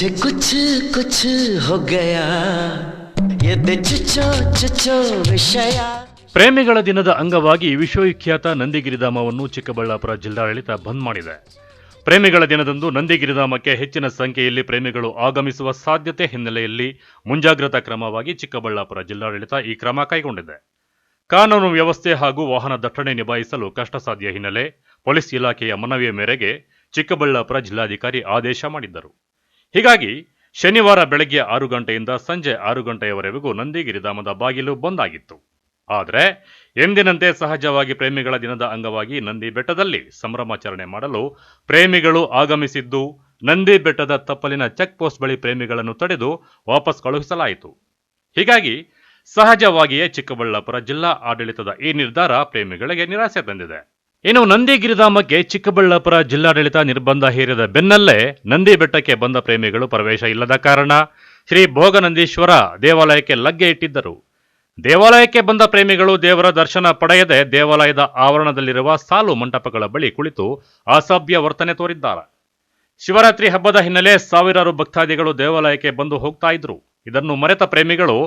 मुझे कुछ कुछ हो गया ये चुचो चुचो विषय. ಪ್ರೇಮಿಗಳ ದಿನದ ಅಂಗವಾಗಿ ವಿಶ್ವವಿಖ್ಯಾತ ನಂದಿಗಿರಿಧಾಮವನ್ನು ಚಿಕ್ಕಬಳ್ಳಾಪುರ ಜಿಲ್ಲಾಡಳಿತ ಬಂದ್ ಮಾಡಿದೆ. ಪ್ರೇಮಿಗಳ ದಿನದಂದು ನಂದಿಗಿರಿಧಾಮಕ್ಕೆ ಹೆಚ್ಚಿನ ಸಂಖ್ಯೆಯಲ್ಲಿ ಪ್ರೇಮಿಗಳು ಆಗಮಿಸುವ ಸಾಧ್ಯತೆ ಹಿನ್ನೆಲೆಯಲ್ಲಿ ಮುಂಜಾಗ್ರತಾ ಕ್ರಮವಾಗಿ ಚಿಕ್ಕಬಳ್ಳಾಪುರ ಜಿಲ್ಲಾಡಳಿತ ಈ ಕ್ರಮ ಕೈಗೊಂಡಿದೆ. ಕಾನೂನು ವ್ಯವಸ್ಥೆ ಹಾಗೂ ವಾಹನ ದಟ್ಟಣೆ ನಿಭಾಯಿಸಲು ಕಷ್ಟ ಸಾಧ್ಯ ಹಿನ್ನೆಲೆ ಪೊಲೀಸ್ ಇಲಾಖೆಯ ಮನವಿಯ ಮೇರೆಗೆ ಚಿಕ್ಕಬಳ್ಳಾಪುರ ಜಿಲ್ಲಾಧಿಕಾರಿ ಆದೇಶ ಮಾಡಿದ್ದರು. ಹೀಗಾಗಿ ಶನಿವಾರ ಬೆಳಗ್ಗೆ 6 ಗಂಟೆಯಿಂದ ಸಂಜೆ 6 ಗಂಟೆಯವರೆಗೂ ನಂದಿಗಿರಿಧಾಮದ ಬಾಗಿಲು ಬಂದ್ ಆಗಿತ್ತು. ಆದರೆ ಎಂದಿನಂತೆ ಸಹಜವಾಗಿ ಪ್ರೇಮಿಗಳ ದಿನದ ಅಂಗವಾಗಿ ನಂದಿ ಬೆಟ್ಟದಲ್ಲಿ ಸಂಭ್ರಮಾಚರಣೆ ಮಾಡಲು ಪ್ರೇಮಿಗಳು ಆಗಮಿಸಿದ್ದು, ನಂದಿ ಬೆಟ್ಟದ ತಪ್ಪಲಿನ ಚೆಕ್ ಪೋಸ್ಟ್ ಬಳಿ ಪ್ರೇಮಿಗಳನ್ನು ತಡೆದು ವಾಪಸ್ ಕಳುಹಿಸಲಾಯಿತು. ಹೀಗಾಗಿ ಸಹಜವಾಗಿಯೇ ಚಿಕ್ಕಬಳ್ಳಾಪುರ ಜಿಲ್ಲಾ ಆಡಳಿತದ ಈ ನಿರ್ಧಾರ ಪ್ರೇಮಿಗಳಿಗೆ ನಿರಾಸೆ ತಂದಿದೆ. ಇನ್ನು ನಂದಿಗಿರಿಧಾಮಕ್ಕೆ ಚಿಕ್ಕಬಳ್ಳಾಪುರ ಜಿಲ್ಲಾಡಳಿತ ನಿರ್ಬಂಧ ಹೇರಿದ ಬೆನ್ನಲ್ಲೇ ನಂದಿ ಬೆಟ್ಟಕ್ಕೆ ಬಂದ ಪ್ರೇಮಿಗಳು ಪ್ರವೇಶ ಇಲ್ಲದ ಕಾರಣ ಶ್ರೀ ಭೋಗನಂದೀಶ್ವರ ದೇವಾಲಯಕ್ಕೆ ಲಗ್ಗೆ ಇಟ್ಟಿದ್ದರು. ದೇವಾಲಯಕ್ಕೆ ಬಂದ ಪ್ರೇಮಿಗಳು ದೇವರ ದರ್ಶನ ಪಡೆಯದೆ ದೇವಾಲಯದ ಆವರಣದಲ್ಲಿರುವ ಸಾಲು ಮಂಟಪಗಳ ಬಳಿ ಕುಳಿತು ಅಸಭ್ಯ ವರ್ತನೆ ತೋರಿದ್ದಾರೆ. ಶಿವರಾತ್ರಿ ಹಬ್ಬದ ಹಿನ್ನೆಲೆ ಸಾವಿರಾರು ಭಕ್ತಾದಿಗಳು ದೇವಾಲಯಕ್ಕೆ ಬಂದು ಹೋಗ್ತಾ ಇದ್ರು. ಇದನ್ನು ಮರೆತ ಪ್ರೇಮಿಗಳು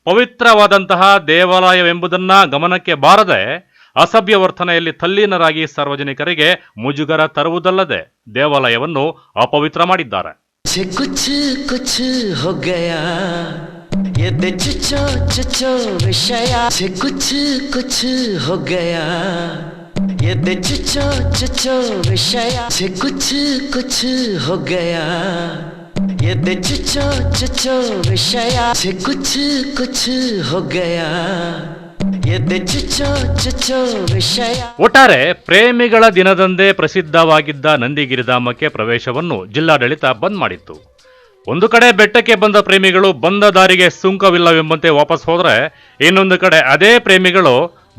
ಪವಿತ್ರವಾದಂತಹ ದೇವಾಲಯವೆಂಬುದನ್ನ ಗಮನಕ್ಕೆ ಬಾರದೆ ಅಸಭ್ಯ ವರ್ತನೆಯಲ್ಲಿ ತಲ್ಲೀನರಾಗಿ ಸಾರ್ವಜನಿಕರಿಗೆ ಮುಜುಗರ ತರುವುದಲ್ಲದೆ ದೇವಾಲಯವನ್ನು ಅಪವಿತ್ರ ಮಾಡಿದ್ದಾರೆ. ये चुचो चुचो विषय कुछ कुछ हो गया ये चुचो चुचो विषय कुछ कुछ हो गया ये चुचो चुचो विषय कुछ कुछ हो गया ये चुचो चुचो विषय. ಒಟ್ಟಾರೆ ಪ್ರೇಮಿಗಳ ದಿನದಂದೇ ಪ್ರಸಿದ್ಧವಾಗಿದ್ದ ನಂದಿಗಿರಿಧಾಮಕ್ಕೆ ಪ್ರವೇಶವನ್ನು ಜಿಲ್ಲಾಡಳಿತ ಬಂದ್ ಮಾಡಿತ್ತು. ಒಂದು ಕಡೆ ಬೆಟ್ಟಕ್ಕೆ ಬಂದ ಪ್ರೇಮಿಗಳು ಬಂದ ದಾರಿಗೆ ಸುಂಕವಿಲ್ಲವೆಂಬಂತೆ ವಾಪಸ್ ಹೋದರೆ, ಇನ್ನೊಂದು ಕಡೆ ಅದೇ ಪ್ರೇಮಿಗಳು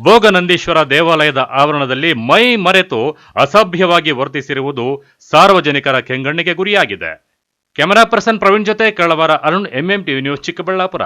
ಭೋಗನಂದೀಶ್ವರ ದೇವಾಲಯದ ಆವರಣದಲ್ಲಿ ಮೈ ಮರೆತು ಅಸಭ್ಯವಾಗಿ ವರ್ತಿಸಿರುವುದು ಸಾರ್ವಜನಿಕರ ಕೆಂಗಣ್ಣಿಗೆ ಗುರಿಯಾಗಿದೆ. ಕ್ಯಾಮರಾ ಪರ್ಸನ್ ಪ್ರವೀಣ್ ಜೊತೆ ಕಳ್ಳವಾರ ಅರುಣ್, MMTV ನ್ಯೂಸ್, ಚಿಕ್ಕಬಳ್ಳಾಪುರ.